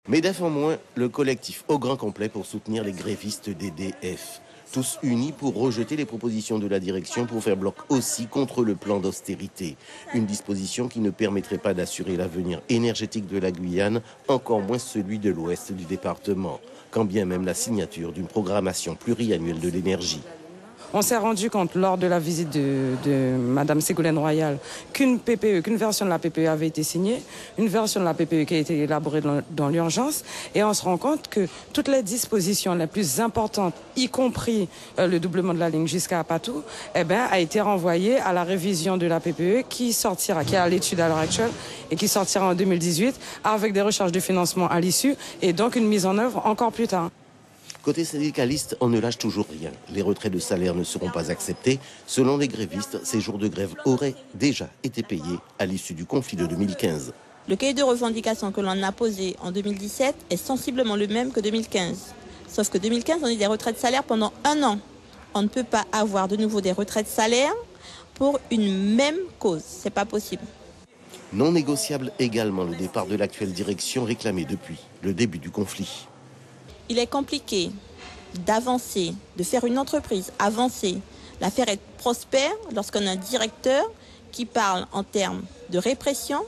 MEDEF en moins, le collectif au grand complet pour soutenir les grévistes d'EDF. Tous unis pour rejeter les propositions de la direction pour faire bloc aussi contre le plan d'austérité. Une disposition qui ne permettrait pas d'assurer l'avenir énergétique de la Guyane, encore moins celui de l'ouest du département, quand bien même la signature d'une programmation pluriannuelle de l'énergie. On s'est rendu compte lors de la visite de Mme Ségolène Royal qu'une version de la PPE avait été signée, une version de la PPE qui a été élaborée dans l'urgence, et on se rend compte que toutes les dispositions les plus importantes, y compris le doublement de la ligne jusqu'à Apatou, a été renvoyée à la révision de la PPE qui est à l'étude à l'heure actuelle et qui sortira en 2018 avec des recherches de financement à l'issue et donc une mise en œuvre encore plus tard. Côté syndicaliste, on ne lâche toujours rien. Les retraits de salaire ne seront pas acceptés. Selon les grévistes, ces jours de grève auraient déjà été payés à l'issue du conflit de 2015. Le cahier de revendications que l'on a posé en 2017 est sensiblement le même que 2015. Sauf que 2015, on a eu des retraits de salaire pendant 1 an. On ne peut pas avoir de nouveau des retraits de salaire pour une même cause. C'est pas possible. Non négociable également le départ de l'actuelle direction réclamé depuis le début du conflit. Il est compliqué d'avancer, de faire une entreprise avancer, la faire être prospère lorsqu'on a un directeur qui parle en termes de répression,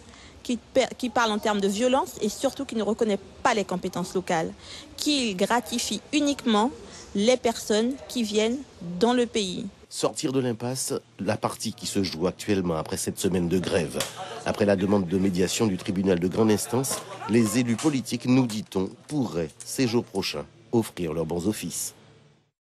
qui parle en termes de violence et surtout qui ne reconnaît pas les compétences locales, qui gratifie uniquement les personnes qui viennent dans le pays. Sortir de l'impasse, la partie qui se joue actuellement après cette semaine de grève. Après la demande de médiation du tribunal de grande instance, les élus politiques, nous dit-on, pourraient, ces jours prochains, offrir leurs bons offices.